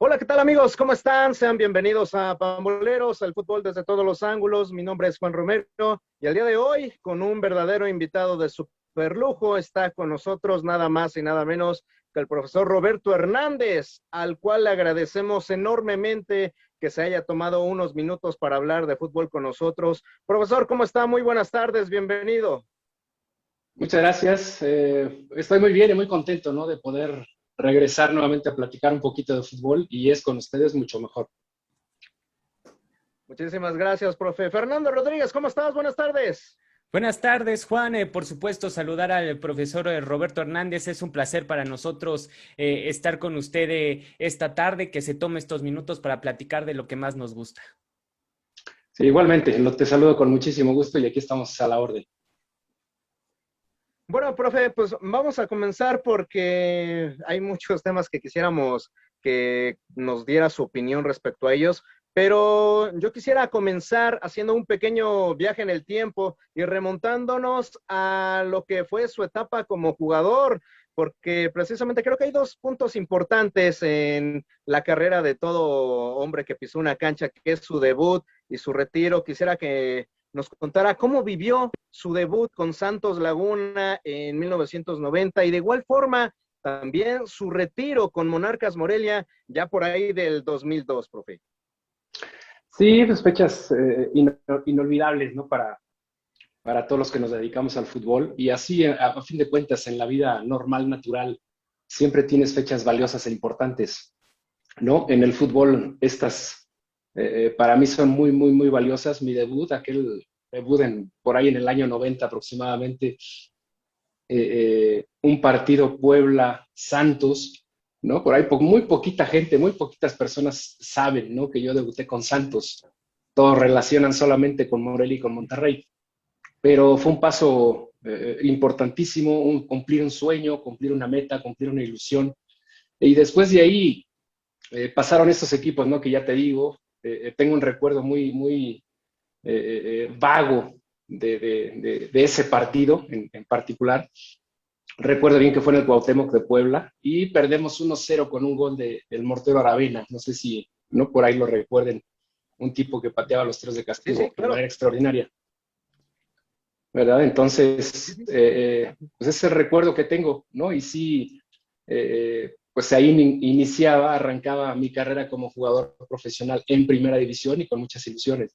Hola, ¿qué tal amigos? ¿Cómo están? Sean bienvenidos a Pamboleros, al fútbol desde todos los ángulos. Mi nombre es Juan Romero y el día de hoy, con un verdadero invitado de super lujo, está con nosotros nada más y nada menos que el profesor Roberto Hernández, al cual le agradecemos enormemente que se haya tomado unos minutos para hablar de fútbol con nosotros. Profesor, ¿cómo está? Muy buenas tardes, bienvenido. Muchas gracias. Estoy muy bien y muy contento, ¿no? De poder regresar nuevamente a platicar un poquito de fútbol y es con ustedes mucho mejor. Muchísimas gracias, profe. Fernando Rodríguez, ¿cómo estás? Buenas tardes. Buenas tardes, Juan. Por supuesto, saludar al profesor Roberto Hernández. Es un placer para nosotros estar con usted esta tarde, que se tome estos minutos para platicar de lo que más nos gusta. Sí, igualmente, te saludo con muchísimo gusto y aquí estamos a la orden. Bueno, profe, pues vamos a comenzar porque hay muchos temas que quisiéramos que nos diera su opinión respecto a ellos, pero yo quisiera comenzar haciendo un pequeño viaje en el tiempo y remontándonos a lo que fue su etapa como jugador, porque precisamente creo que hay dos puntos importantes en la carrera de todo hombre que pisó una cancha, que es su debut y su retiro. Quisiera que nos contara cómo vivió su debut con Santos Laguna en 1990 y de igual forma también su retiro con Monarcas Morelia ya por ahí del 2002, profe. Sí, pues fechas inolvidables, ¿no? Para todos los que nos dedicamos al fútbol y así, a fin de cuentas, en la vida normal, natural, siempre tienes fechas valiosas e importantes, ¿no? En el fútbol, estas para mí son muy, muy, muy valiosas. Mi debut, aquel debut por ahí en el año 90 aproximadamente, un partido Puebla-Santos, ¿no? Por ahí muy poquita gente, muy poquitas personas saben, ¿no? Que yo debuté con Santos. Todos relacionan solamente con Morelia y con Monterrey. Pero fue un paso importantísimo, cumplir un sueño, cumplir una meta, cumplir una ilusión. Y después de ahí pasaron estos equipos, ¿no? Que ya te digo, tengo un recuerdo muy, muy vago de ese partido en particular. Recuerdo bien que fue en el Cuauhtémoc de Puebla y perdemos 1-0 con un gol del Mortero Aravena. No sé si no por ahí lo recuerden, un tipo que pateaba los tiros de Sí, sí, castigo de claro. manera extraordinaria, ¿verdad? Sí, Entonces, sí. pues ese recuerdo que tengo, ¿no? Y sí, pues ahí iniciaba, arrancaba mi carrera como jugador profesional en primera división y con muchas ilusiones.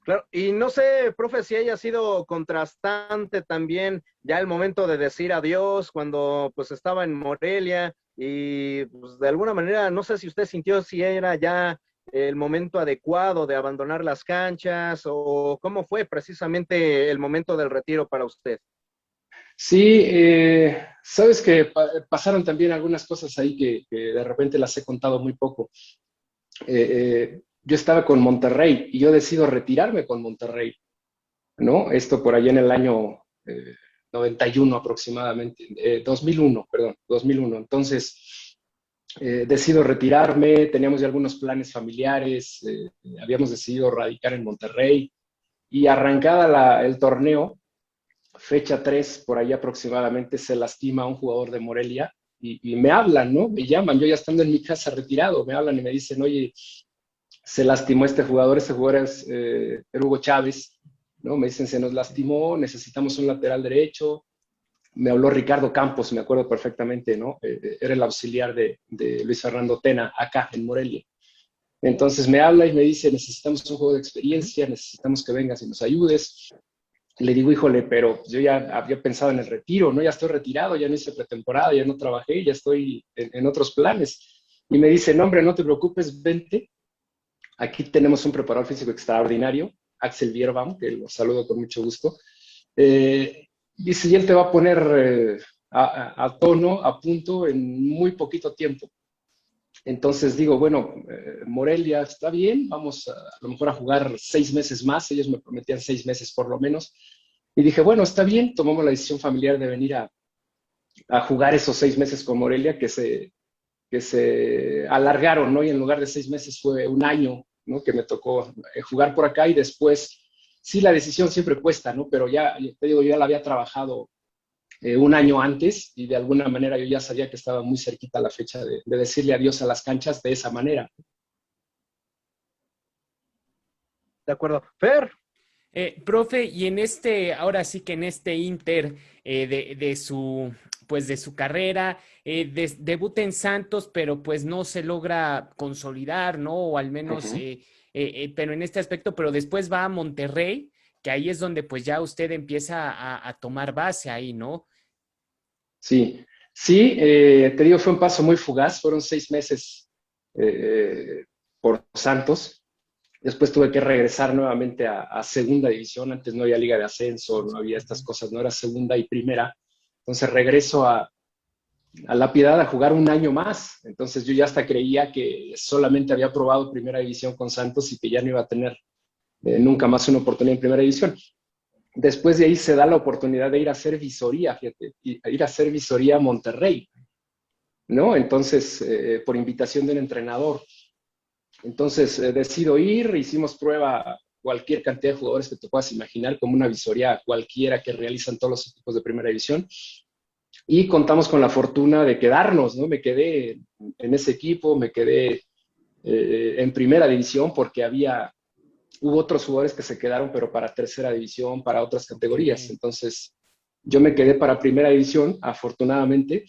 Claro, y no sé, profe, si haya sido contrastante también ya el momento de decir adiós cuando pues estaba en Morelia y pues de alguna manera, no sé si usted sintió si era ya el momento adecuado de abandonar las canchas o cómo fue precisamente el momento del retiro para usted. Sí, sabes que pasaron también algunas cosas ahí que de repente las he contado muy poco. Yo estaba con Monterrey y yo decido retirarme con Monterrey, ¿no? Esto por allá en el año 91 aproximadamente, 2001, perdón, 2001. Entonces, decido retirarme, teníamos ya algunos planes familiares, habíamos decidido radicar en Monterrey y arrancada el torneo, fecha 3 por ahí aproximadamente, se lastima un jugador de Morelia y me hablan, ¿no? Me llaman, yo ya estando en mi casa retirado, me hablan y me dicen, oye, se lastimó este jugador es Hugo Chávez, ¿no? Me dicen, se nos lastimó, necesitamos un lateral derecho. Me habló Ricardo Campos, me acuerdo perfectamente, ¿no? Era el auxiliar de Luis Fernando Tena, acá en Morelia. Entonces me habla y me dice, necesitamos un juego de Ujú. experiencia, necesitamos que vengas y nos ayudes. Le digo, híjole, pero yo ya había pensado en el retiro, ¿no? Ya estoy retirado, ya no hice pretemporada, ya no trabajé, ya estoy en otros planes. Y me dice, no, hombre, no te preocupes, vente. Aquí tenemos un preparador físico extraordinario, Axel Bierbaum, que lo saludo con mucho gusto. Dice, y él te va a poner a tono, a punto, en muy poquito tiempo. Entonces digo, bueno, Morelia está bien, vamos a lo mejor a jugar 6 meses más, ellos me prometían 6 meses por lo menos. Y dije, bueno, está bien, tomamos la decisión familiar de venir a jugar esos 6 meses con Morelia, que se alargaron, ¿no? Y en lugar de 6 meses fue un año, ¿no? Que me tocó jugar por acá y después, sí, la decisión siempre cuesta, ¿no? Pero ya, te digo, yo ya la había trabajado un año antes y de alguna manera yo ya sabía que estaba muy cerquita la fecha de decirle adiós a las canchas de esa manera. De acuerdo. Fer, Profe, y en ahora sí que en este Inter de su, pues de su carrera, debuta en Santos, pero pues no se logra consolidar, ¿no? O al menos, Ujú. pero en este aspecto, pero después va a Monterrey, que ahí es donde pues ya usted empieza a tomar base ahí, ¿no? Sí, sí, te digo, fue un paso muy fugaz, fueron 6 meses por Santos. Después tuve que regresar nuevamente a segunda división. Antes no había liga de ascenso, no había estas cosas, no era segunda y primera. Entonces regreso a La Piedad a jugar un año más. Entonces yo ya hasta creía que solamente había probado primera división con Santos y que ya no iba a tener nunca más una oportunidad en primera división. Después de ahí se da la oportunidad de ir a hacer visoría, fíjate, y ir a hacer visoría a Monterrey, ¿no? Entonces, por invitación del entrenador. Entonces, decido ir, hicimos prueba a cualquier cantidad de jugadores que te puedas imaginar, como una visoría cualquiera que realizan todos los equipos de primera división, y contamos con la fortuna de quedarnos, ¿no? Me quedé en ese equipo, me quedé en primera división porque hubo otros jugadores que se quedaron, pero para tercera división, para otras categorías. Ok. Entonces, yo me quedé para primera división, afortunadamente,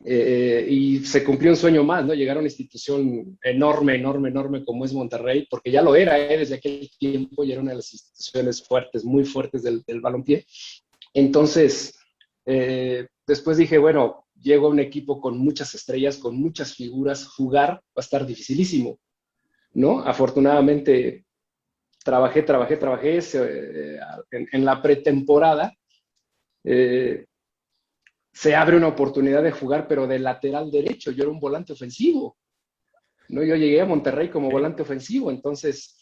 y se cumplió un sueño más, ¿no? Llegar a una institución enorme, enorme, enorme como es Monterrey, porque ya lo era, desde aquel tiempo, ya era una de las instituciones fuertes, muy fuertes del balompié. Entonces, después dije, bueno, llego a un equipo con muchas estrellas, con muchas figuras, jugar va a estar dificilísimo, ¿no? Afortunadamente, trabajé en la pretemporada. Eh, Se abre una oportunidad de jugar, pero de lateral derecho. Yo era un volante ofensivo, ¿no? Yo llegué a Monterrey como Ok. volante ofensivo, entonces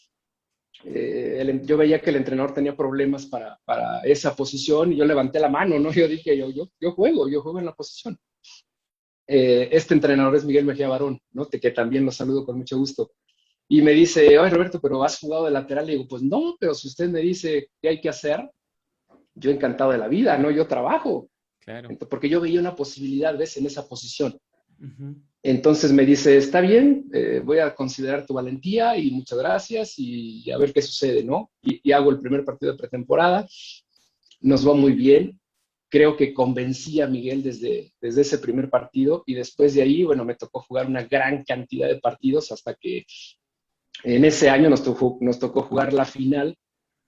yo veía que el entrenador tenía problemas para esa posición y yo levanté la mano, ¿no? Yo dije, yo juego en la posición. Este entrenador es Miguel Mejía Barón, ¿no? Que también lo saludo con mucho gusto. Y me dice, oye Roberto, pero has jugado de lateral. Le digo, pues no, pero si usted me dice qué hay que hacer, yo encantado de la vida, ¿no? Yo trabajo. Claro. Entonces, porque yo veía una posibilidad, ¿ves? En esa posición. Ujú. Entonces me dice, está bien, voy a considerar tu valentía y muchas gracias y a ver qué sucede, ¿no? Y hago el primer partido de pretemporada, nos va muy bien, creo que convencí a Miguel desde ese primer partido y después de ahí, bueno, me tocó jugar una gran cantidad de partidos hasta que en ese año nos tocó jugar la final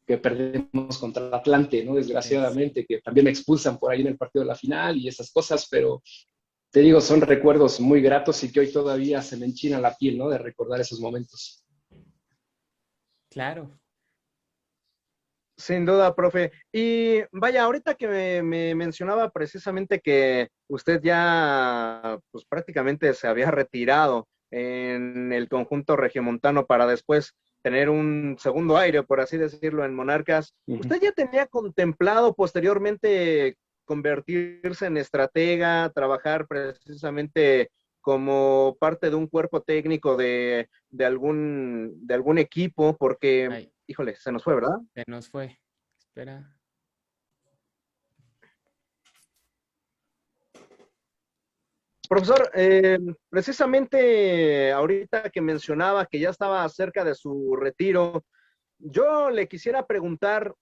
que perdemos contra el Atlante, ¿no? Sí. Desgraciadamente, que también me expulsan por ahí en el partido de la final y esas cosas, pero te digo, son recuerdos muy gratos y que hoy todavía se me enchina la piel, ¿no? De recordar esos momentos. Claro. sin duda, profe. Y vaya, ahorita que me mencionaba precisamente que usted ya, pues prácticamente se había retirado en el conjunto regiomontano para después tener un segundo aire, por así decirlo, en Monarcas. Uh -huh. ¿Usted ya tenía contemplado posteriormente convertirse en estratega, trabajar precisamente como parte de un cuerpo técnico de algún equipo? Porque Ay, híjole, se nos fue, ¿verdad? se nos fue. Espera. Profesor, precisamente ahorita que mencionaba que ya estaba cerca de su retiro, yo le quisiera preguntar,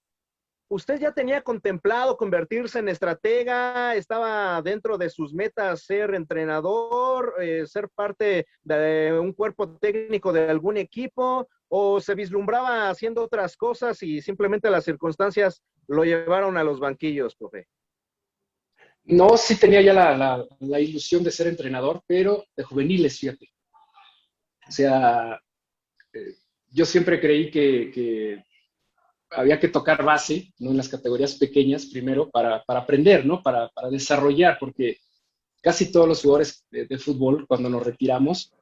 ¿usted ya tenía contemplado convertirse en estratega? ¿Estaba dentro de sus metas ser entrenador, ser parte de un cuerpo técnico de algún equipo? ¿O se vislumbraba haciendo otras cosas y simplemente las circunstancias lo llevaron a los banquillos, profe? No, sí tenía ya la ilusión de ser entrenador, pero de juveniles, fíjate. O sea, eh, yo siempre creí que había que tocar base, ¿no? En las categorías pequeñas primero para aprender, ¿no? Para desarrollar, porque casi todos los jugadores de fútbol, cuando nos retiramos,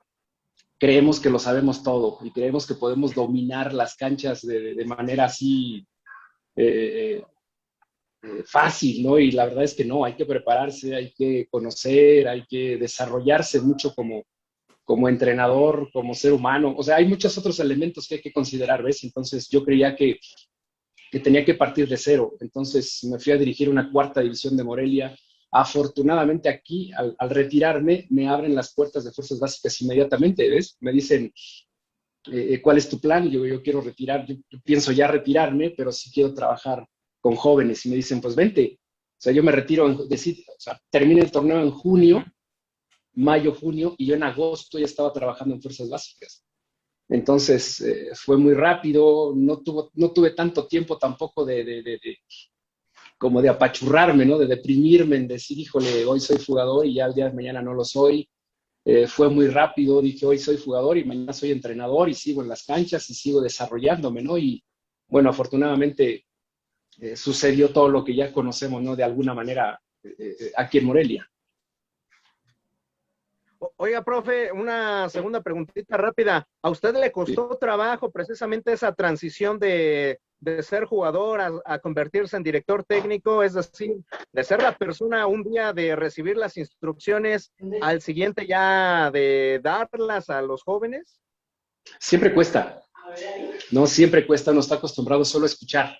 creemos que lo sabemos todo y creemos que podemos dominar las canchas de manera así eh, fácil, ¿no? Y la verdad es que no, hay que prepararse, hay que conocer, hay que desarrollarse mucho como entrenador, como ser humano. O sea, hay muchos otros elementos que hay que considerar, ¿ves? Entonces yo creía que tenía que partir de cero. Entonces me fui a dirigir una cuarta división de Morelia. Afortunadamente aquí, al retirarme, me abren las puertas de fuerzas básicas inmediatamente, ¿ves? Me dicen, ¿cuál es tu plan? Yo quiero retirar, yo pienso ya retirarme, pero sí quiero trabajar con jóvenes. Y me dicen, pues vente. O sea, yo me retiro, o sea, termine el torneo en junio, mayo, junio, y yo en agosto ya estaba trabajando en fuerzas básicas. Entonces, fue muy rápido, no tuve tanto tiempo tampoco como de apachurrarme, ¿no? De deprimirme, en decir, híjole, hoy soy jugador y ya el día de mañana no lo soy. Fue muy rápido, dije, hoy soy jugador y mañana soy entrenador y sigo en las canchas y sigo desarrollándome, ¿no? Y bueno, afortunadamente sucedió todo lo que ya conocemos, ¿no? De alguna manera aquí en Morelia. Oiga, profe, una segunda preguntita rápida. ¿A usted le costó trabajo precisamente esa transición de ser jugador a convertirse en director técnico? Es decir, de ser la persona un día de recibir las instrucciones, al siguiente ya de darlas a los jóvenes. Siempre cuesta, ¿no? Siempre cuesta, uno está acostumbrado solo a escuchar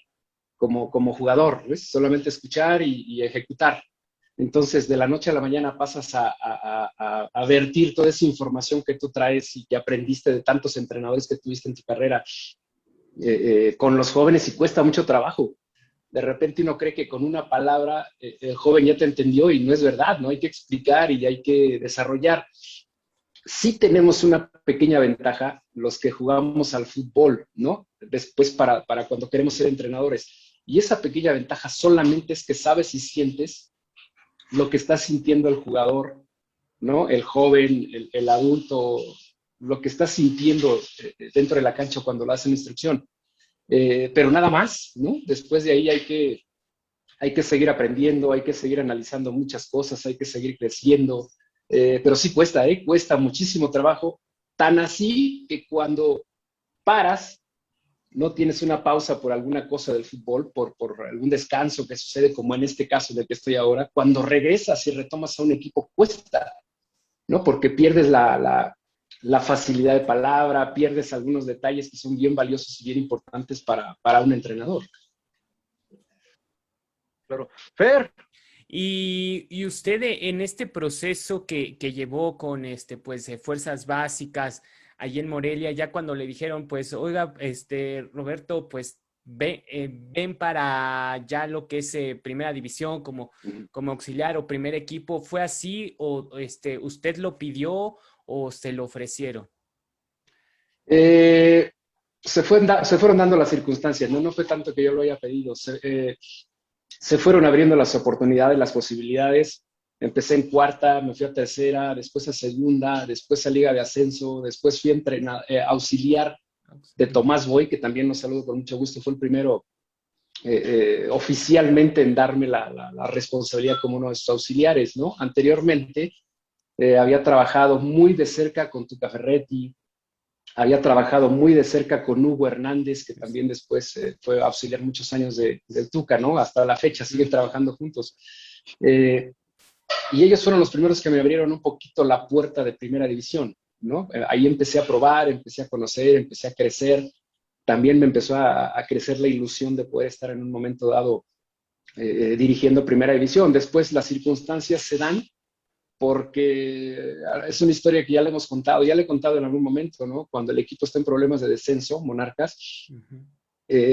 como jugador, ¿ves? Solamente escuchar y ejecutar. Entonces, de la noche a la mañana pasas a vertir toda esa información que tú traes y que aprendiste de tantos entrenadores que tuviste en tu carrera con los jóvenes y cuesta mucho trabajo. De repente uno cree que con una palabra el joven ya te entendió y no es verdad, ¿no? Hay que explicar y hay que desarrollar. Sí tenemos una pequeña ventaja los que jugamos al fútbol, ¿no? Después para cuando queremos ser entrenadores. Y esa pequeña ventaja solamente es que sabes y sientes lo que está sintiendo el jugador, ¿no? El joven, el adulto, lo que está sintiendo dentro de la cancha cuando lo hacen instrucción. Pero nada más, ¿no? Después de ahí hay que seguir aprendiendo, hay que seguir analizando muchas cosas, hay que seguir creciendo. Pero sí cuesta, cuesta muchísimo trabajo, tan así que cuando paras, no tienes una pausa por alguna cosa del fútbol, por algún descanso que sucede, como en este caso del que estoy ahora, cuando regresas y retomas a un equipo cuesta, ¿no? Porque pierdes la facilidad de palabra, pierdes algunos detalles que son bien valiosos y bien importantes para un entrenador. Claro. Fer. Y usted en este proceso que llevó con pues, fuerzas básicas allí en Morelia, ya cuando le dijeron, pues, oiga, Roberto, pues ven para ya lo que es primera división como auxiliar o primer equipo, ¿fue así o usted lo pidió o se lo ofrecieron? Se fueron dando las circunstancias, ¿no? No fue tanto que yo lo haya pedido. Se fueron abriendo las oportunidades, las posibilidades. Empecé en cuarta, me fui a tercera, después a segunda, después a Liga de Ascenso, después fui auxiliar de Tomás Boy, que también los saludo con mucho gusto, fue el primero oficialmente en darme la responsabilidad como uno de sus auxiliares, ¿no? Anteriormente había trabajado muy de cerca con Tuca Ferretti, había trabajado muy de cerca con Hugo Hernández, que también después fue auxiliar muchos años del Tuca, ¿no? Hasta la fecha siguen trabajando juntos. Y ellos fueron los primeros que me abrieron un poquito la puerta de primera división, ¿no? Ahí empecé a probar, empecé a conocer, empecé a crecer. También me empezó a crecer la ilusión de poder estar en un momento dado dirigiendo primera división. Después las circunstancias se dan porque es una historia que ya le hemos contado, ya le he contado en algún momento, ¿no? Cuando el equipo está en problemas de descenso, Monarcas,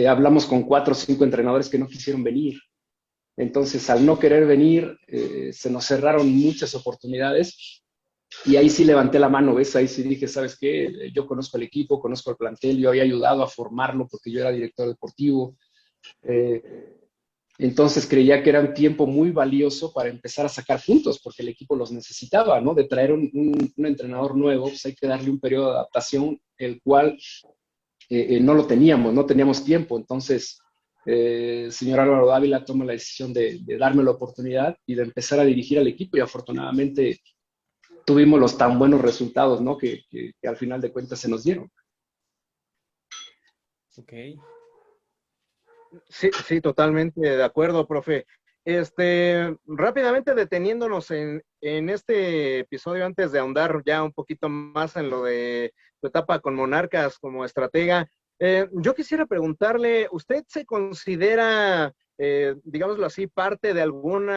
hablamos con 4 o 5 entrenadores que no quisieron venir. Entonces, al no querer venir, se nos cerraron muchas oportunidades y ahí sí levanté la mano, ¿ves? Ahí sí dije, ¿sabes qué? Yo conozco el equipo, conozco el plantel, yo había ayudado a formarlo porque yo era director deportivo. Entonces creía que era un tiempo muy valioso para empezar a sacar puntos, porque el equipo los necesitaba, ¿no? De traer un entrenador nuevo, pues hay que darle un periodo de adaptación, el cual no lo teníamos, no teníamos tiempo. Entonces, señor Álvaro Dávila toma la decisión de darme la oportunidad y de empezar a dirigir al equipo, y afortunadamente tuvimos los tan buenos resultados, ¿no? Que al final de cuentas se nos dieron. Ok. Sí, totalmente de acuerdo, profe. Rápidamente deteniéndonos en este episodio, antes de ahondar ya un poquito más en lo de tu etapa con Monarcas como estratega, Yo quisiera preguntarle, ¿usted se considera, digámoslo así, parte de algún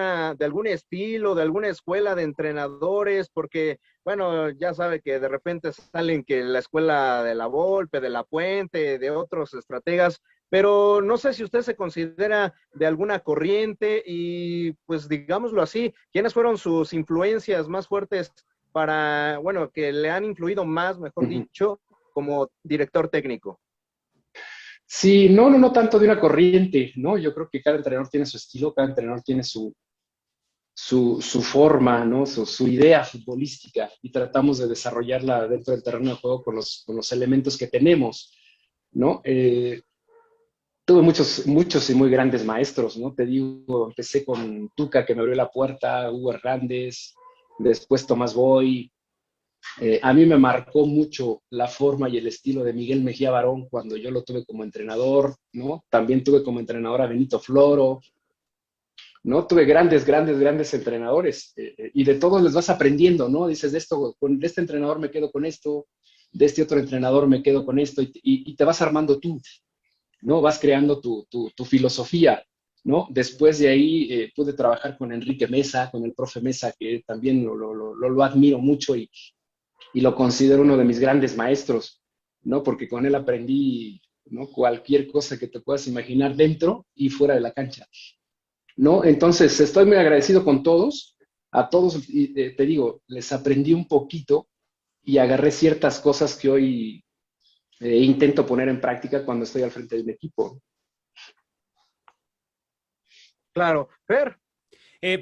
estilo, de alguna escuela de entrenadores? Porque, bueno, ya sabe que de repente salen que la escuela de la Volpe, de la Puente, de otros estrategas, pero no sé si usted se considera de alguna corriente y, pues, digámoslo así, ¿quiénes fueron sus influencias más fuertes para, bueno, que le han influido más, mejor Ujú. dicho, como director técnico? Sí, no tanto de una corriente, ¿no? Yo creo que cada entrenador tiene su estilo, cada entrenador tiene su forma, ¿no? Su idea futbolística y tratamos de desarrollarla dentro del terreno de juego con los elementos que tenemos, ¿no? Tuve muchos y muy grandes maestros, ¿no? Te digo, empecé con Tuca, que me abrió la puerta, Hugo Hernández, después Tomás Boy. A mí me marcó mucho la forma y el estilo de Miguel Mejía Barón cuando yo lo tuve como entrenador, ¿no? También tuve como entrenador a Benito Floro, ¿no? Tuve grandes entrenadores y de todos les vas aprendiendo, ¿no? Dices, de este entrenador me quedo con esto, de este otro entrenador me quedo con esto y te vas armando tú, ¿no? Vas creando tu filosofía, ¿no? Después de ahí pude trabajar con Enrique Mesa, con el profe Mesa, que también lo admiro mucho y lo considero uno de mis grandes maestros, ¿no? Porque con él aprendí, ¿no? Cualquier cosa que te puedas imaginar dentro y fuera de la cancha, ¿no? Entonces, estoy muy agradecido con todos, a todos, y, te digo, les aprendí un poquito y agarré ciertas cosas que hoy intento poner en práctica cuando estoy al frente de un equipo. Claro. Fer,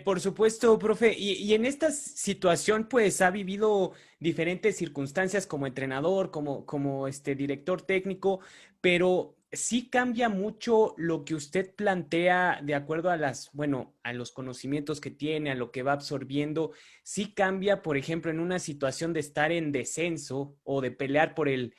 Por supuesto, profe. Y en esta situación, pues, ha vivido diferentes circunstancias como entrenador, como este director técnico, pero sí cambia mucho lo que usted plantea de acuerdo a bueno, a los conocimientos que tiene, a lo que va absorbiendo. Sí cambia, por ejemplo, en una situación de estar en descenso o de pelear por el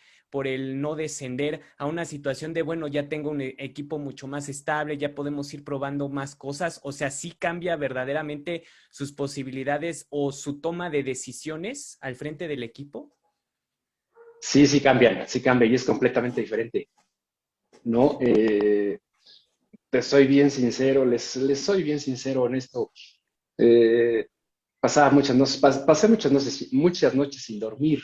no descender a una situación de, bueno, ya tengo un equipo mucho más estable, ya podemos ir probando más cosas, o sea, sí cambia verdaderamente sus posibilidades o su toma de decisiones al frente del equipo. Sí cambian y es completamente diferente, ¿no? Te soy bien sincero, les soy bien sincero en esto. Eh, pasé muchas noches sin dormir,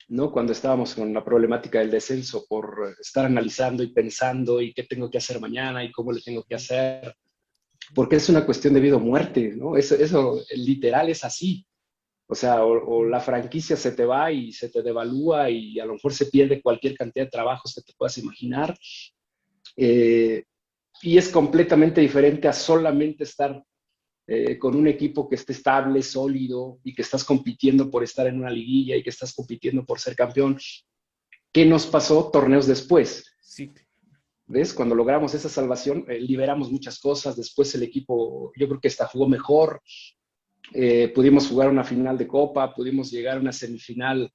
¿no? Cuando estábamos con la problemática del descenso, por estar analizando y pensando y qué tengo que hacer mañana y cómo le tengo que hacer, porque es una cuestión de vida o muerte, ¿no? Eso literal es así. O sea, o la franquicia se te va y se te devalúa y a lo mejor se pierde cualquier cantidad de trabajos que te puedas imaginar. Eh, y es completamente diferente a solamente estar con un equipo que esté estable, sólido y que estás compitiendo por estar en una liguilla y que estás compitiendo por ser campeón. ¿Qué nos pasó torneos después? Sí, ¿Ves? Cuando logramos esa salvación, liberamos muchas cosas. Después el equipo, yo creo que hasta jugó mejor. Pudimos jugar una final de Copa, pudimos llegar a una semifinal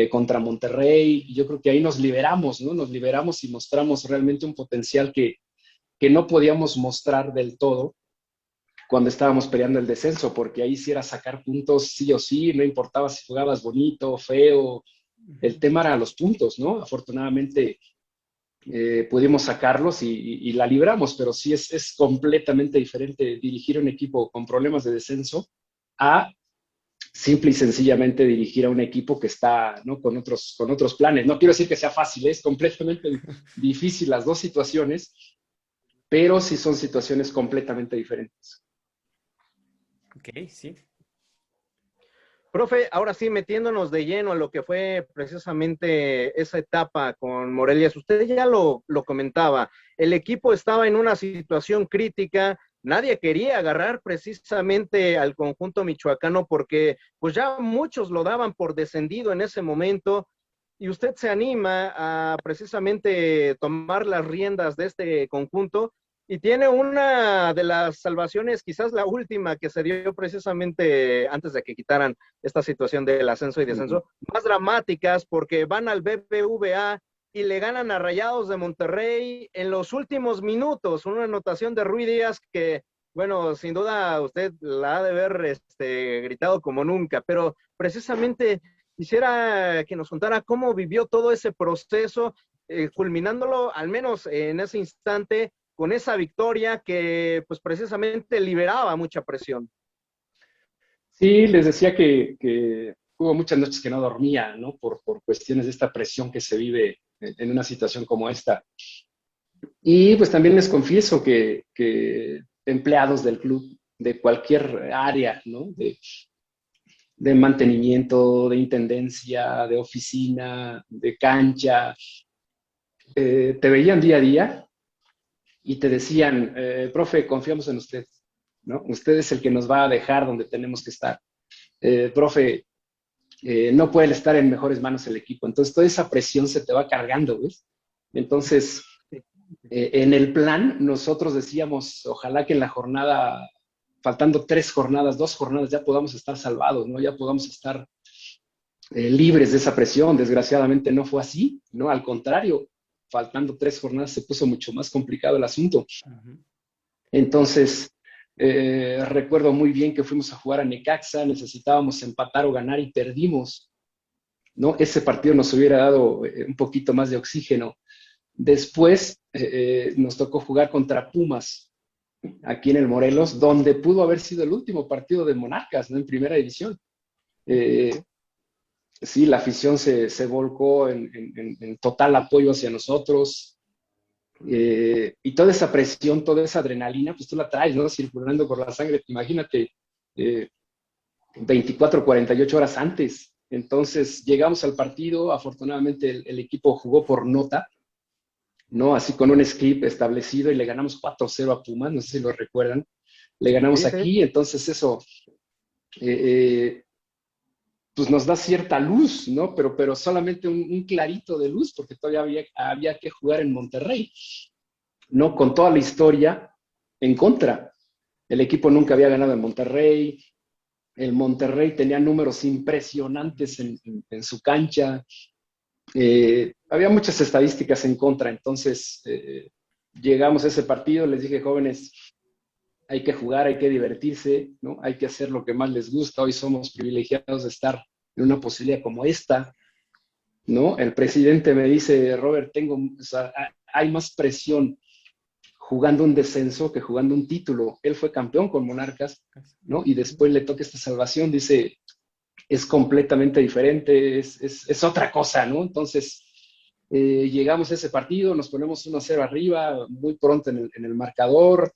contra Monterrey. Y yo creo que ahí nos liberamos, ¿no? Nos liberamos y mostramos realmente un potencial que no podíamos mostrar del todo cuando estábamos peleando el descenso, porque ahí sí era sacar puntos sí o sí, no importaba si jugabas bonito, feo, el tema era los puntos, ¿no? Afortunadamente pudimos sacarlos y la libramos, pero sí es completamente diferente dirigir un equipo con problemas de descenso a simple y sencillamente dirigir a un equipo que está, ¿no? Con otros planes. No quiero decir que sea fácil, es completamente difícil las dos situaciones, pero sí son situaciones completamente diferentes. ok, sí. profe, ahora sí, metiéndonos de lleno a lo que fue precisamente esa etapa con Morelia, usted ya lo comentaba, el equipo estaba en una situación crítica, nadie quería agarrar precisamente al conjunto michoacano porque pues ya muchos lo daban por descendido en ese momento y usted se anima a precisamente tomar las riendas de este conjunto y tiene una de las salvaciones, quizás la última que se dio precisamente antes de que quitaran esta situación del ascenso y Uh -huh. descenso, más dramáticas porque van al BBVA y le ganan a Rayados de Monterrey en los últimos minutos, una anotación de Rui Díaz que, bueno, sin duda usted la ha de ver gritado como nunca, pero precisamente quisiera que nos contara cómo vivió todo ese proceso. culminándolo al menos en ese instante con esa victoria que pues precisamente liberaba mucha presión. Sí, les decía que hubo muchas noches que no dormía, ¿no? Por cuestiones de esta presión que se vive en una situación como esta. Y pues también les confieso que empleados del club, de cualquier área, ¿no? De mantenimiento, de intendencia, de oficina, de cancha, te veían día a día y te decían, profe, confiamos en usted, ¿no? Usted es el que nos va a dejar donde tenemos que estar. Profe, no puede estar en mejores manos el equipo. Entonces, toda esa presión se te va cargando, ¿ves? Entonces, en el plan, nosotros decíamos, ojalá que en la jornada, faltando 3 jornadas, 2 jornadas, ya podamos estar salvados, ¿no? Ya podamos estar libres de esa presión. Desgraciadamente no fue así, ¿no? Al contrario, faltando 3 jornadas se puso mucho más complicado el asunto. Entonces, recuerdo muy bien que fuimos a jugar a Necaxa, necesitábamos empatar o ganar y perdimos, ¿no? Ese partido nos hubiera dado un poquito más de oxígeno. Después nos tocó jugar contra Pumas, aquí en el Morelos, donde pudo haber sido el último partido de Monarcas, ¿no? En primera división. Sí, la afición se volcó en total apoyo hacia nosotros. Y toda esa presión, toda esa adrenalina, pues tú la traes, ¿no? Circulando por la sangre. Imagínate, 24, 48 horas antes. Entonces llegamos al partido, afortunadamente el equipo jugó por nota, ¿no? Así con un script establecido y le ganamos 4-0 a Pumas, no sé si lo recuerdan. Le ganamos Sí, sí. aquí, entonces eso pues nos da cierta luz, ¿no? Pero solamente un clarito de luz, porque todavía había que jugar en Monterrey, ¿no? Con toda la historia en contra. El equipo nunca había ganado en Monterrey, el Monterrey tenía números impresionantes en su cancha, había muchas estadísticas en contra, entonces llegamos a ese partido, les dije, jóvenes, hay que jugar, hay que divertirse, ¿no? Hay que hacer lo que más les gusta. Hoy somos privilegiados de estar en una posibilidad como esta, ¿no? El presidente me dice, Robert, o sea, hay más presión jugando un descenso que jugando un título. Él fue campeón con Monarcas, ¿no? Y después le toca esta salvación, dice, es completamente diferente, es otra cosa, ¿no? Entonces, llegamos a ese partido, nos ponemos 1-0 arriba, muy pronto en el marcador,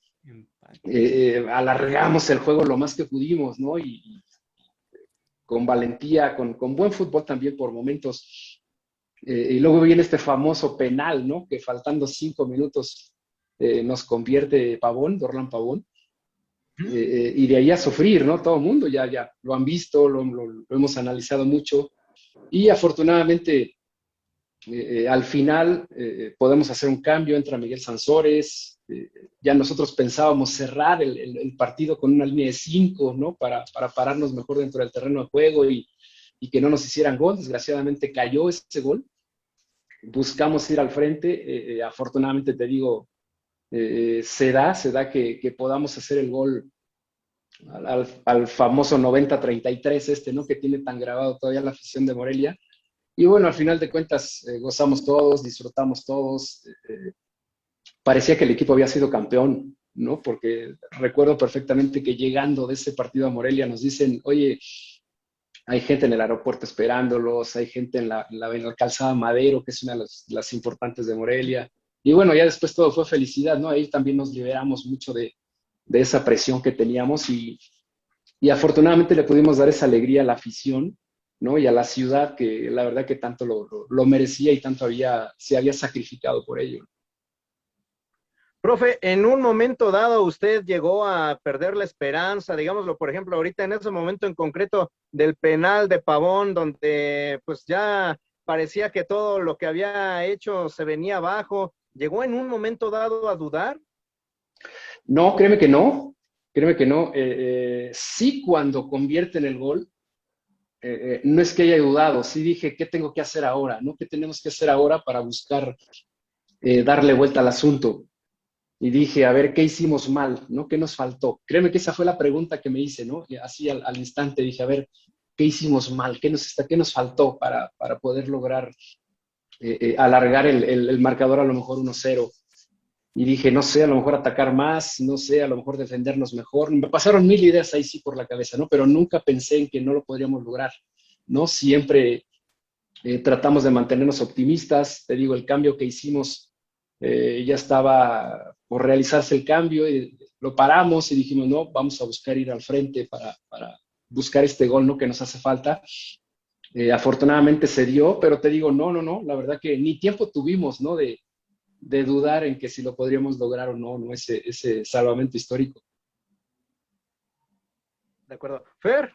alargamos el juego lo más que pudimos, ¿no? Y con valentía, con buen fútbol también por momentos. Y luego viene este famoso penal, ¿no? Que faltando 5 minutos nos convierte Pavón, Dorlan Pavón. Y de ahí a sufrir, ¿no? Todo el mundo ya lo han visto, lo hemos analizado mucho. Y afortunadamente, al final podemos hacer un cambio, entra Miguel Sansores, ya nosotros pensábamos cerrar el partido con una línea de 5, ¿no? Para pararnos mejor dentro del terreno de juego y que no nos hicieran gol. Desgraciadamente cayó ese gol. Buscamos ir al frente, afortunadamente te digo, se da que podamos hacer el gol al famoso 90-33 ¿no? Que tiene tan grabado todavía la afición de Morelia. Y bueno, al final de cuentas gozamos todos, disfrutamos todos. Parecía que el equipo había sido campeón, ¿no? Porque recuerdo perfectamente que llegando de ese partido a Morelia nos dicen, oye, hay gente en el aeropuerto esperándolos, hay gente en la calzada Madero, que es una de las importantes de Morelia. Y bueno, ya después todo fue felicidad, ¿no? Ahí también nos liberamos mucho de esa presión que teníamos y afortunadamente le pudimos dar esa alegría a la afición, ¿no? Y a la ciudad que la verdad que tanto lo merecía y tanto se había sacrificado por ello. Profe, en un momento dado usted llegó a perder la esperanza, digámoslo, por ejemplo, ahorita en ese momento en concreto del penal de Pavón, donde pues ya parecía que todo lo que había hecho se venía abajo, ¿llegó en un momento dado a dudar? No, créeme que no, créeme que no. Sí, cuando convierten el gol, no es que haya dudado, sí dije, ¿qué tengo que hacer ahora? ¿No? ¿Qué tenemos que hacer ahora para buscar darle vuelta al asunto? Y dije, a ver, ¿qué hicimos mal? ¿No? ¿Qué nos faltó? Créeme que esa fue la pregunta que me hice, ¿no? Y así al instante dije, a ver, ¿qué hicimos mal? ¿Qué nos faltó para poder lograr alargar el marcador a lo mejor 1-0. Y dije, no sé, a lo mejor atacar más, no sé, a lo mejor defendernos mejor. Me pasaron mil ideas ahí sí por la cabeza, ¿no? Pero nunca pensé en que no lo podríamos lograr, ¿no? Siempre tratamos de mantenernos optimistas. Te digo, el cambio que hicimos, ya estaba por realizarse el cambio y lo paramos y dijimos, no, vamos a buscar ir al frente para buscar este gol, ¿no? Que nos hace falta. Afortunadamente se dio, pero te digo, no, la verdad que ni tiempo tuvimos, ¿no? De dudar en que si lo podríamos lograr o no, ¿no? Ese salvamento histórico. De acuerdo. Fer,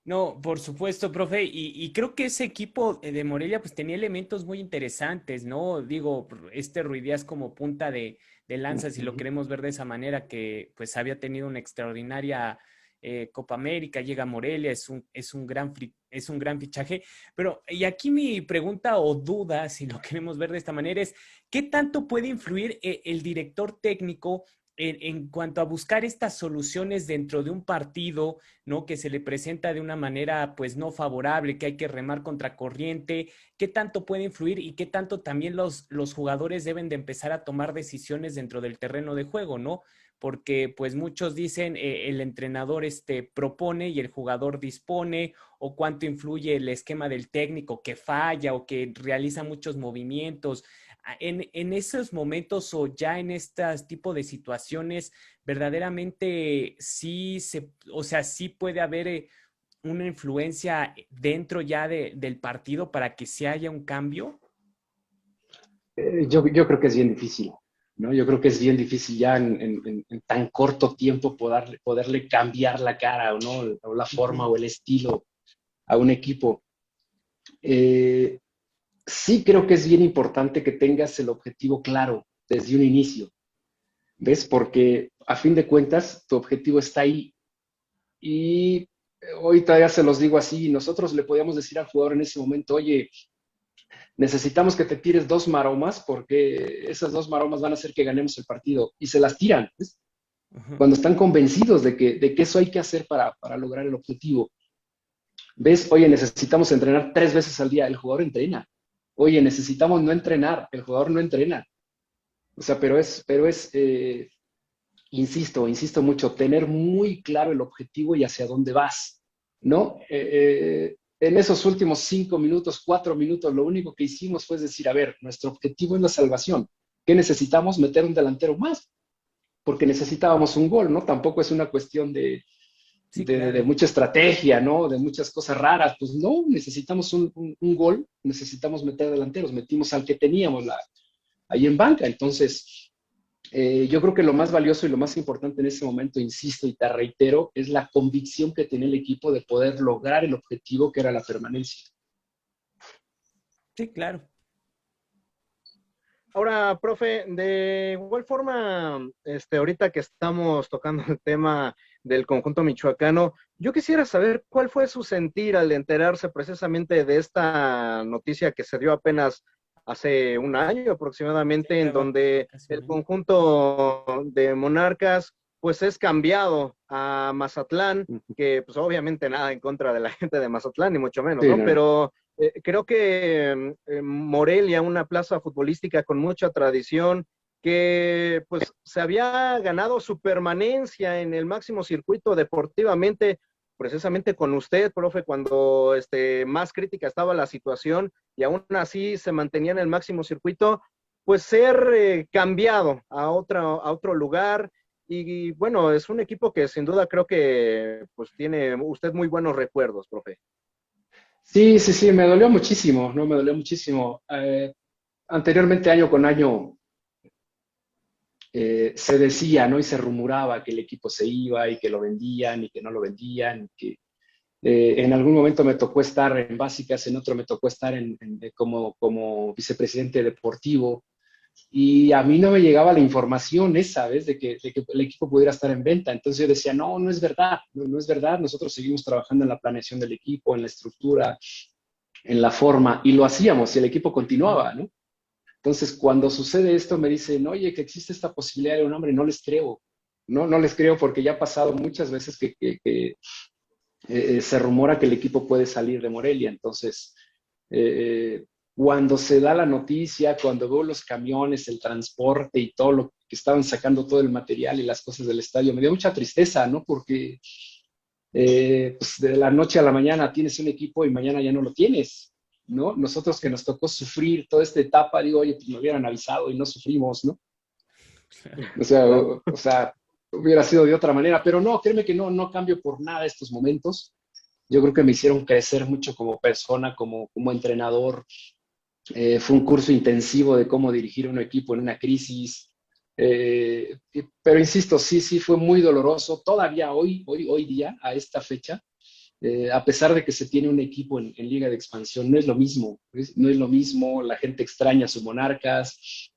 No, por supuesto, profe, y creo que ese equipo de Morelia pues tenía elementos muy interesantes, ¿no? Digo, este Ruiz Díaz como punta de lanza, si lo queremos ver de esa manera, que pues había tenido una extraordinaria Copa América, llega a Morelia, es un gran fichaje, pero y aquí mi pregunta o duda, si lo queremos ver de esta manera, es ¿qué tanto puede influir el director técnico en cuanto a buscar estas soluciones dentro de un partido, ¿no? Que se le presenta de una manera pues no favorable, que hay que remar contra corriente? ¿Qué tanto puede influir y qué tanto también los jugadores deben de empezar a tomar decisiones dentro del terreno de juego, ¿no? Porque pues muchos dicen el entrenador propone y el jugador dispone, o cuánto influye el esquema del técnico que falla o que realiza muchos movimientos. En esos momentos o ya en este tipo de situaciones, verdaderamente o sea, sí puede haber una influencia dentro ya del partido para que se haya un cambio. Yo creo que es bien difícil, ¿no? Yo creo que es bien difícil ya en tan corto tiempo poderle cambiar la cara, ¿no? O la forma o el estilo a un equipo. Eh, sí creo que es bien importante que tengas el objetivo claro desde un inicio, ¿ves? Porque a fin de cuentas tu objetivo está ahí y hoy todavía se los digo así, nosotros le podíamos decir al jugador en ese momento, oye, necesitamos que te tires 2 maromas porque esas 2 maromas van a hacer que ganemos el partido y se las tiran, ¿ves? Ujú. Cuando están convencidos de que eso hay que hacer para lograr el objetivo. ¿Ves? Oye, necesitamos entrenar 3 veces al día, el jugador entrena. Oye, necesitamos no entrenar, el jugador no entrena. O sea, insisto mucho, tener muy claro el objetivo y hacia dónde vas, ¿no? En esos últimos 5 minutos, 4 minutos, lo único que hicimos fue decir, a ver, nuestro objetivo es la salvación. ¿Qué necesitamos? Meter un delantero más, porque necesitábamos un gol, ¿no? Tampoco es una cuestión Sí, de claro. mucha estrategia, ¿no? De muchas cosas raras. Pues no, necesitamos un gol, necesitamos meter delanteros. Metimos al que teníamos ahí en banca. Entonces, yo creo que lo más valioso y lo más importante en ese momento, insisto y te reitero, es la convicción que tenía el equipo de poder lograr el objetivo que era la permanencia. Sí, claro. ahora, profe, de igual forma, ahorita que estamos tocando el tema del conjunto michoacano, yo quisiera saber cuál fue su sentir al enterarse precisamente de esta noticia que se dio apenas hace un año Sí, aproximadamente, en ya va donde casi un el año. conjunto de Monarcas, pues es cambiado a Mazatlán, que pues obviamente nada en contra de la gente de Mazatlán, ni mucho menos, Sí, ¿no? no, no. Pero creo que Morelia, una plaza futbolística con mucha tradición, que pues se había ganado su permanencia en el máximo circuito deportivamente, precisamente con usted, profe, cuando más crítica estaba la situación y aún así se mantenía en el máximo circuito, pues ser cambiado a otro lugar. Y bueno, es un equipo que sin duda creo que pues tiene usted muy buenos recuerdos, profe. Sí, me dolió muchísimo, ¿no? Me dolió muchísimo. Anteriormente, año con año, se decía, ¿no? Y se rumoraba que el equipo se iba y que lo vendían y que no lo vendían, que en algún momento me tocó estar en básicas, en otro me tocó estar como vicepresidente deportivo y a mí no me llegaba la información esa, ¿ves? De que el equipo pudiera estar en venta. Entonces yo decía, no es verdad, no es verdad. Nosotros seguimos trabajando en la planeación del equipo, en la estructura, en la forma y lo hacíamos y el equipo continuaba, ¿no? Entonces, cuando sucede esto, me dicen, oye, que existe esta posibilidad de un hombre, no les creo. No les creo porque ya ha pasado muchas veces que se rumora que el equipo puede salir de Morelia. Entonces, cuando se da la noticia, cuando veo los camiones, el transporte y todo lo que estaban sacando, todo el material y las cosas del estadio, me dio mucha tristeza, ¿no? Porque pues de la noche a la mañana tienes un equipo y mañana ya no lo tienes, ¿no? Nosotros que nos tocó sufrir toda esta etapa, digo, oye, pues me hubieran avisado y no sufrimos, ¿no? O sea, hubiera sido de otra manera, pero no, créeme que no cambio por nada estos momentos. Yo creo que me hicieron crecer mucho como persona, como entrenador. Fue un curso intensivo de cómo dirigir un equipo en una crisis. Pero insisto, sí fue muy doloroso. Todavía hoy día, a esta fecha, a pesar de que se tiene un equipo en Liga de Expansión, no es lo mismo. No es lo mismo, la gente extraña a sus Monarcas,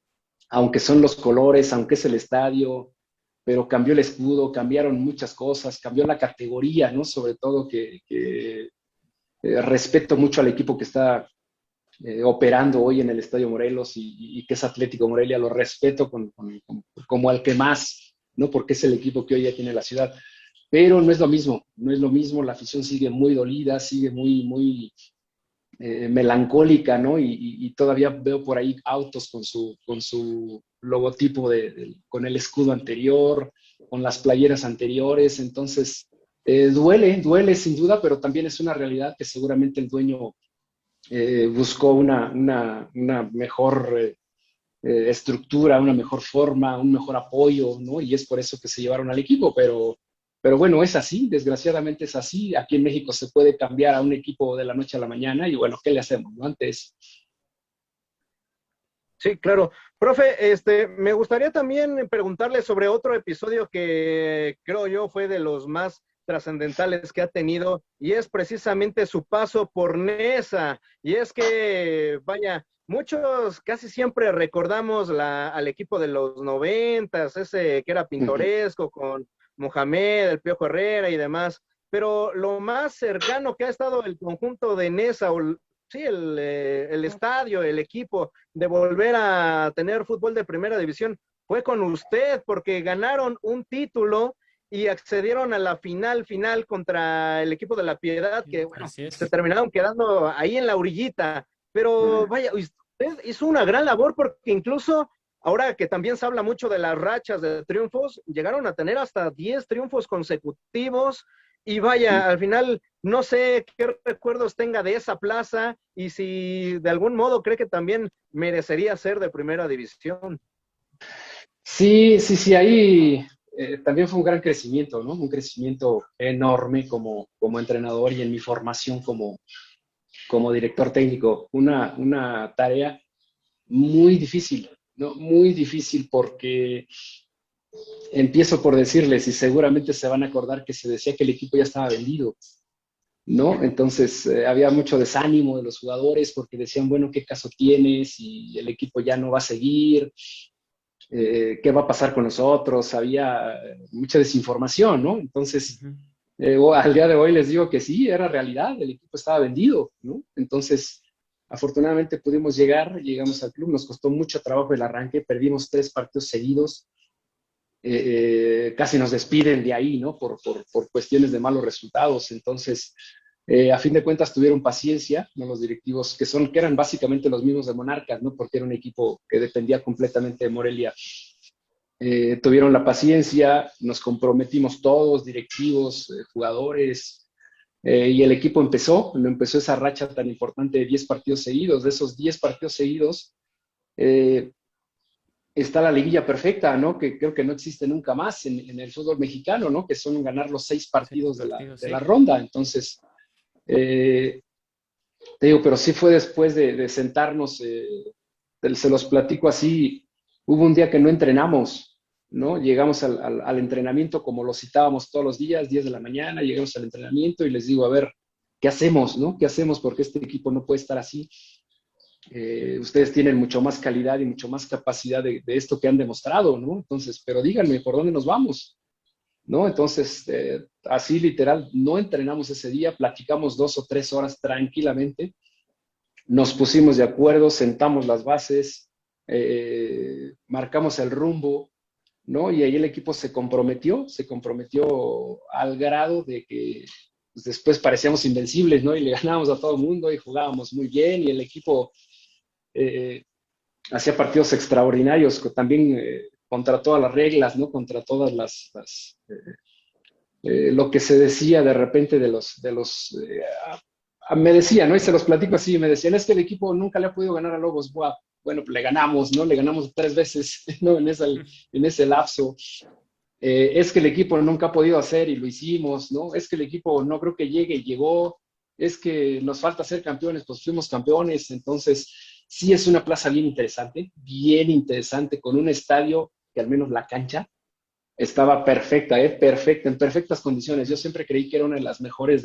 aunque son los colores, aunque es el estadio, pero cambió el escudo, cambiaron muchas cosas, cambió la categoría, ¿no? Sobre todo que respeto mucho al equipo que está operando hoy en el Estadio Morelos y que es Atlético Morelia, lo respeto como al que más, ¿no? Porque es el equipo que hoy ya tiene la ciudad. Pero no es lo mismo, no es lo mismo, la afición sigue muy dolida, sigue muy melancólica, ¿no? Y todavía veo por ahí autos con su logotipo con el escudo anterior, con las playeras anteriores, entonces duele sin duda, pero también es una realidad que seguramente el dueño buscó una mejor estructura, una mejor forma, un mejor apoyo, ¿no? Y es por eso que se llevaron al equipo, pero bueno, es así, desgraciadamente es así. Aquí en México se puede cambiar a un equipo de la noche a la mañana y bueno, ¿qué le hacemos, no? Antes. Sí, claro. Profe, me gustaría también preguntarle sobre otro episodio que creo yo fue de los más trascendentales que ha tenido y es precisamente su paso por Nesa. Y es que, vaya, muchos casi siempre recordamos al equipo de los noventas, ese que era Ujú. pintoresco con Mohamed, el Piojo Herrera y demás. Pero lo más cercano que ha estado el conjunto de Nesa, o sí, el estadio, el equipo, de volver a tener fútbol de primera división fue con usted, porque ganaron un título y accedieron a la final contra el equipo de La Piedad, que bueno, Así se es. terminaron quedando ahí en la orillita. Pero vaya, usted hizo una gran labor porque incluso ahora que también se habla mucho de las rachas de triunfos, llegaron a tener hasta 10 triunfos consecutivos y vaya, al final no sé qué recuerdos tenga de esa plaza y si de algún modo cree que también merecería ser de primera división. Sí, ahí también fue un gran crecimiento, ¿no? Un crecimiento enorme como entrenador y en mi formación como director técnico. Una tarea muy difícil, ¿no? Muy difícil porque empiezo por decirles y seguramente se van a acordar que se decía que el equipo ya estaba vendido, ¿no? Entonces había mucho desánimo de los jugadores porque decían, bueno, ¿qué caso tienes? Y el equipo ya no va a seguir, ¿qué va a pasar con nosotros? Había mucha desinformación, ¿no? Entonces, Ujú. al día de hoy les digo que sí, era realidad, el equipo estaba vendido, ¿no? Entonces, afortunadamente pudimos llegar, llegamos al club, nos costó mucho trabajo el arranque, perdimos 3 partidos seguidos, casi nos despiden de ahí, ¿no? Por cuestiones de malos resultados. Entonces, a fin de cuentas tuvieron paciencia, ¿no? Los directivos que eran básicamente los mismos de Monarcas, ¿no? Porque era un equipo que dependía completamente de Morelia. Tuvieron la paciencia, nos comprometimos todos, directivos, jugadores, y el equipo empezó esa racha tan importante de 10 partidos seguidos. De esos 10 partidos seguidos, eh, está la liguilla perfecta, ¿no? Que creo que no existe nunca más en el fútbol mexicano, ¿no? Que son ganar los 6 partidos de la, Partido, de la sí. ronda. Entonces, eh, te digo, pero sí fue después de sentarnos, se los platico así, hubo un día que no entrenamos, ¿no? Llegamos al entrenamiento como lo citábamos todos los días, 10 de la mañana, llegamos al entrenamiento y les digo, a ver, ¿qué hacemos, no? ¿Qué hacemos? Porque este equipo no puede estar así. Ustedes tienen mucho más calidad y mucho más capacidad de esto que han demostrado, ¿no? Entonces, pero díganme, ¿por dónde nos vamos? ¿No? Entonces, así literal, no entrenamos ese día, platicamos 2 o 3 horas tranquilamente, nos pusimos de acuerdo, sentamos las bases, marcamos el rumbo, ¿no? Y ahí el equipo se comprometió al grado de que pues, después parecíamos invencibles, ¿no? Y le ganábamos a todo el mundo y jugábamos muy bien y el equipo hacía partidos extraordinarios, también contra todas las reglas, ¿no? Contra todas lo que se decía de repente me decían, ¿no? Y se los platico así, me decían, es que el equipo nunca le ha podido ganar a Lobos Buap. Bueno, pues le ganamos, ¿no? Le ganamos 3 veces, ¿no? En ese lapso. Es que el equipo nunca ha podido hacer y lo hicimos, ¿no? Es que el equipo no creo que llegue y llegó. Es que nos falta ser campeones, pues fuimos campeones. Entonces, sí es una plaza bien interesante, con un estadio que al menos la cancha estaba perfecta, perfecta, en perfectas condiciones. Yo siempre creí que era una de las mejores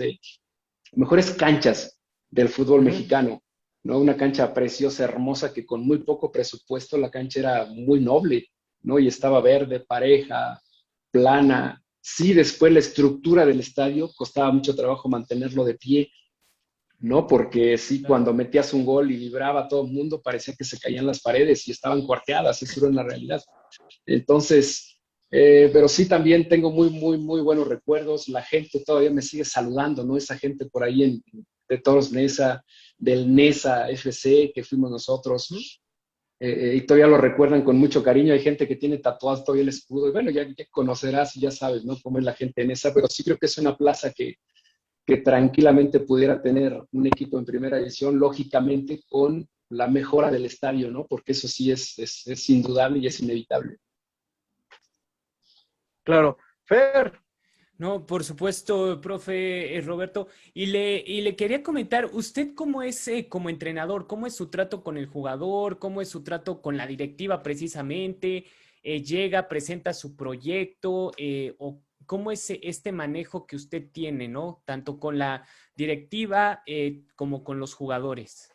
canchas del fútbol mexicano, ¿no? Una cancha preciosa, hermosa, que con muy poco presupuesto la cancha era muy noble, ¿no? Y estaba verde, pareja, plana. Sí, después la estructura del estadio costaba mucho trabajo mantenerlo de pie, ¿no? Porque sí, cuando metías un gol y vibraba todo el mundo, parecía que se caían las paredes y estaban cuarteadas, eso era una realidad. Entonces, pero sí también tengo muy, muy, muy buenos recuerdos. La gente todavía me sigue saludando, ¿no? Esa gente por ahí de Toros Nesa, del Nesa FC que fuimos nosotros, ¿no? Y todavía lo recuerdan con mucho cariño. Hay gente que tiene tatuado todavía el escudo. Y bueno, ya conocerás y ya sabes, ¿no? Cómo es la gente en esa, pero sí creo que es una plaza que tranquilamente pudiera tener un equipo en primera división, lógicamente con la mejora del estadio, ¿no? Porque eso sí es indudable y es inevitable. Claro. Fer, No, por supuesto, profe Roberto. Y le quería comentar, ¿usted cómo es como entrenador? ¿Cómo es su trato con el jugador? ¿Cómo es su trato con la directiva precisamente? ¿Llega, presenta su proyecto? ¿O cómo es este manejo que usted tiene, ¿no? Tanto con la directiva como con los jugadores.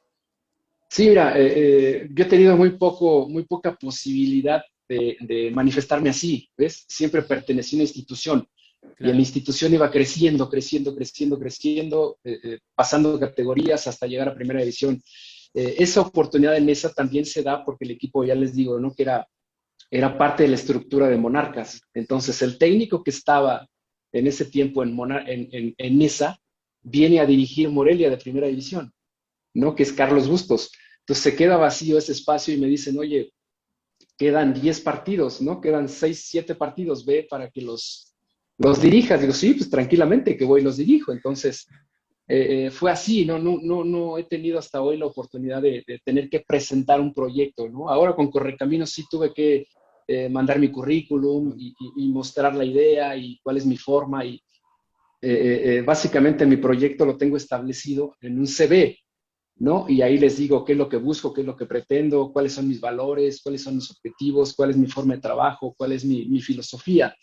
Sí, mira, yo he tenido muy poca posibilidad de manifestarme así, ¿ves? Siempre pertenecí a una institución y en la Claro. institución iba creciendo, creciendo, creciendo, creciendo, pasando categorías hasta llegar a primera división. Esa oportunidad en esa también se da porque el equipo, ya les digo, ¿no? Que era parte de la estructura de Monarcas. Entonces, el técnico que estaba en ese tiempo en esa viene a dirigir Morelia de primera división, ¿no? Que es Carlos Bustos. Entonces se queda vacío ese espacio y me dicen, oye, quedan 10 partidos, ¿no? Quedan 6 7 partidos, ve para que los dirijas. Digo, sí, pues tranquilamente que voy y los dirijo. Entonces, fue así, ¿no? No he tenido hasta hoy la oportunidad de tener que presentar un proyecto, ¿no? Ahora con Correcaminos sí tuve que mandar mi currículum y mostrar la idea y cuál es mi forma y básicamente mi proyecto lo tengo establecido en un CV, ¿no? Y ahí les digo qué es lo que busco, qué es lo que pretendo, cuáles son mis valores, cuáles son mis objetivos, cuál es mi forma de trabajo, cuál es mi filosofía,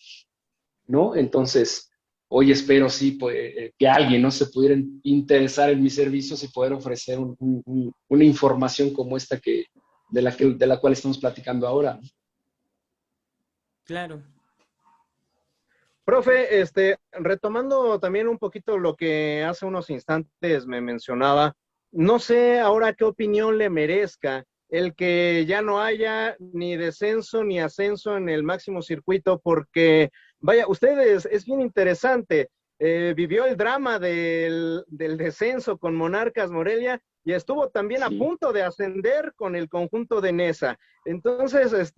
¿no? Entonces, hoy espero sí pues, que alguien no se pudiera interesar en mis servicios y poder ofrecer una información como esta de la cual estamos platicando ahora. Claro. profe, retomando también un poquito lo que hace unos instantes me mencionaba, no sé ahora qué opinión le merezca el que ya no haya ni descenso ni ascenso en el máximo circuito, porque, vaya, ustedes, es bien interesante, vivió el drama del descenso con Monarcas Morelia y estuvo también a Sí. punto de ascender con el conjunto de Nesa. Entonces,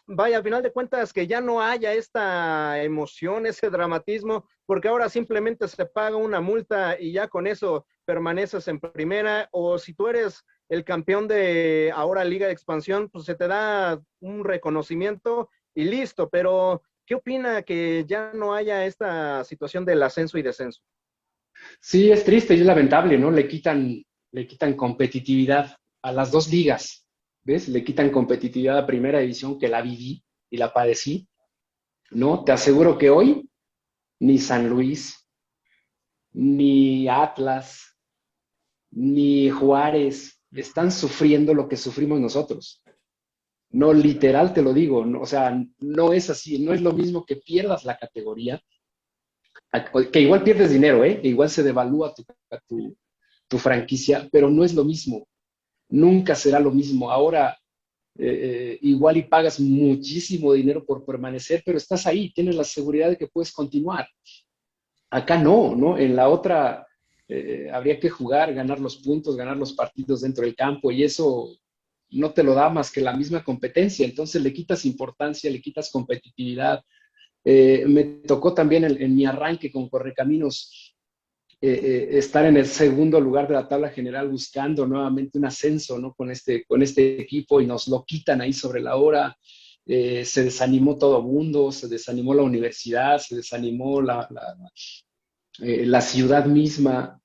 vaya, al final de cuentas, que ya no haya esta emoción, ese dramatismo, porque ahora simplemente se paga una multa y ya con eso permaneces en primera, o si tú eres el campeón de ahora Liga de Expansión, pues se te da un reconocimiento y listo, pero ¿qué opina que ya no haya esta situación del ascenso y descenso? Sí, es triste y es lamentable, ¿no? Le quitan competitividad a las dos ligas, ¿ves? Le quitan competitividad a primera división que la viví y la padecí, ¿no? Te aseguro que hoy ni San Luis, ni Atlas, ni Juárez están sufriendo lo que sufrimos nosotros. No, literal te lo digo, no, o sea, no es así, no es lo mismo que pierdas la categoría, que igual pierdes dinero, ¿eh? Que igual se devalúa tu franquicia, pero no es lo mismo, nunca será lo mismo. Ahora, igual y pagas muchísimo dinero por permanecer, pero estás ahí, tienes la seguridad de que puedes continuar. Acá no, ¿no? En la otra habría que jugar, ganar los puntos, ganar los partidos dentro del campo y eso no te lo da más que la misma competencia. Entonces le quitas importancia, le quitas competitividad. Me tocó también en mi arranque con Correcaminos estar en el segundo lugar de la tabla general buscando nuevamente un ascenso, ¿no? Con este equipo y nos lo quitan ahí sobre la hora. Se desanimó todo el mundo, se desanimó la universidad, se desanimó la ciudad misma,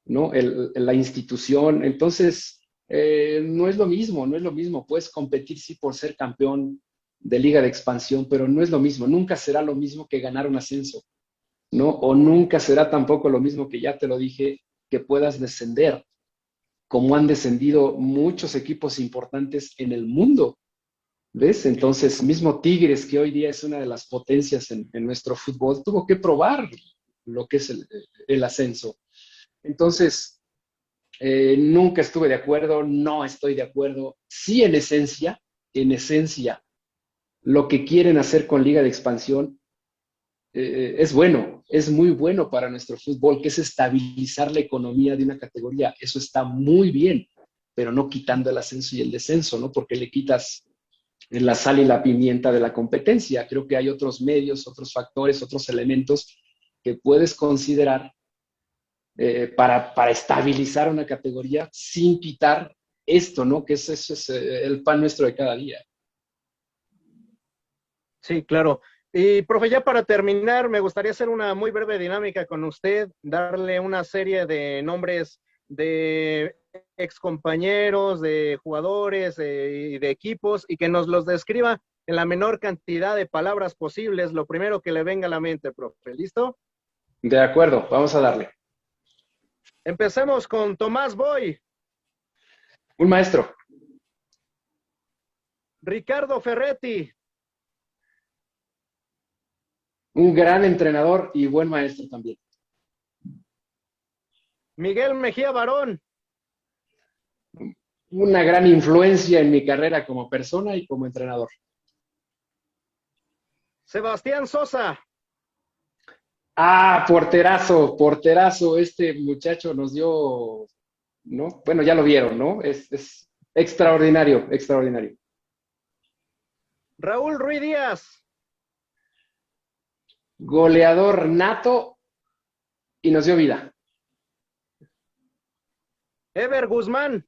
¿no? La institución. Entonces, no es lo mismo, no es lo mismo. Puedes competir, sí, por ser campeón de Liga de Expansión, pero no es lo mismo. Nunca será lo mismo que ganar un ascenso, ¿no? O nunca será tampoco lo mismo que ya te lo dije, que puedas descender, como han descendido muchos equipos importantes en el mundo. ¿Ves? Entonces, mismo Tigres, que hoy día es una de las potencias en nuestro fútbol, tuvo que probar lo que es el ascenso. Entonces, nunca estuve de acuerdo, no estoy de acuerdo. Sí, en esencia, lo que quieren hacer con Liga de Expansión es bueno, es muy bueno para nuestro fútbol, que es estabilizar la economía de una categoría. Eso está muy bien, pero no quitando el ascenso y el descenso, ¿no? Porque le quitas la sal y la pimienta de la competencia. Creo que hay otros medios, otros factores, otros elementos que puedes considerar para estabilizar una categoría sin quitar esto, ¿no? Que eso es el pan nuestro de cada día. Sí, claro. Y, profe, ya para terminar, me gustaría hacer una muy breve dinámica con usted, darle una serie de nombres de excompañeros, de jugadores y de equipos, y que nos los describa en la menor cantidad de palabras posibles, lo primero que le venga a la mente, profe. ¿Listo? De acuerdo, vamos a darle. Empecemos con Tomás Boy, Un maestro, Ricardo Ferretti, un gran entrenador y buen maestro también. Miguel Mejía Barón, Una gran influencia en mi carrera como persona y como entrenador. Sebastián Sosa, Ah, porterazo, porterazo. Este muchacho nos dio, ¿no? Bueno, ya lo vieron, ¿no? Es extraordinario, extraordinario. Raúl Ruiz Díaz, Goleador nato y nos dio vida. Ever Guzmán,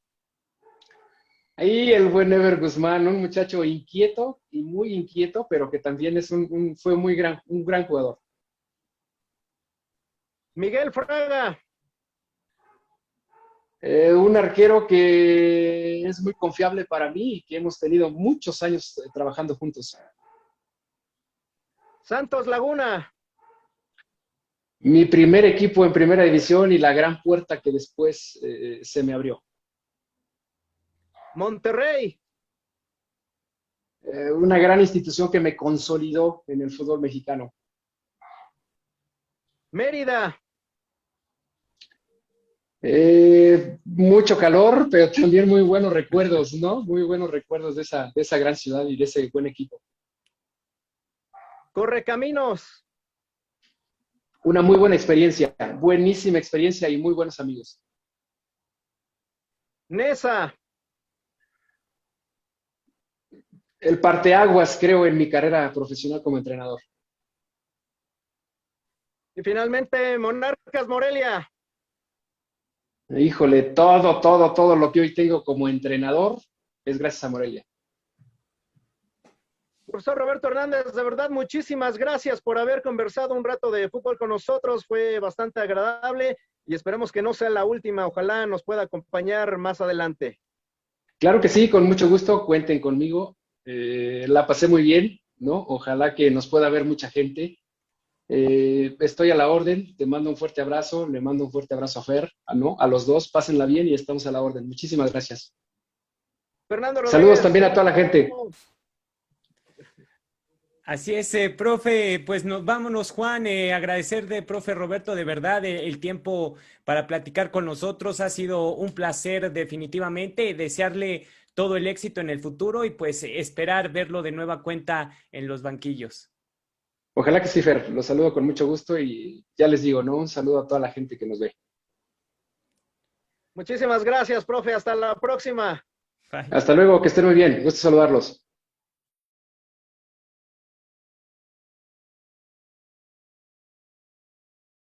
Ahí el buen Ever Guzmán, un muchacho inquieto y muy inquieto, pero que también es fue un gran jugador. Miguel Fraga, Un arquero que es muy confiable para mí y que hemos tenido muchos años trabajando juntos. Santos Laguna, Mi primer equipo en primera división y la gran puerta que después se me abrió. Monterrey, Una gran institución que me consolidó en el fútbol mexicano. Mérida, Mucho calor, pero también muy buenos recuerdos, ¿no? Muy buenos recuerdos de esa gran ciudad y de ese buen equipo. Correcaminos, Una muy buena experiencia, buenísima experiencia y muy buenos amigos. Nesa, El parteaguas, creo, en mi carrera profesional como entrenador. y finalmente Monarcas Morelia. Híjole, todo lo que hoy tengo como entrenador es gracias a Morelia. Profesor Roberto Hernández, de verdad, muchísimas gracias por haber conversado un rato de fútbol con nosotros. Fue bastante agradable y esperemos que no sea la última. Ojalá nos pueda acompañar más adelante. Claro que sí, con mucho gusto, cuenten conmigo. La pasé muy bien, ¿no? Ojalá que nos pueda ver mucha gente. Estoy a la orden, te mando un fuerte abrazo, le mando un fuerte abrazo a Fer, ¿no? A los dos, pásenla bien y estamos a la orden. Muchísimas gracias. Fernando Rodríguez. Saludos también a toda la gente. Así es, profe, pues vámonos, Juan, agradecer de profe Roberto de verdad el tiempo para platicar con nosotros. Ha sido un placer definitivamente, desearle todo el éxito en el futuro y pues esperar verlo de nueva cuenta en los banquillos. Ojalá que sí, Fer. Los saludo con mucho gusto y ya les digo, ¿no? Un saludo a toda la gente que nos ve. Muchísimas gracias, profe. Hasta la próxima. Bye. Hasta luego, que estén muy bien. Gusto saludarlos.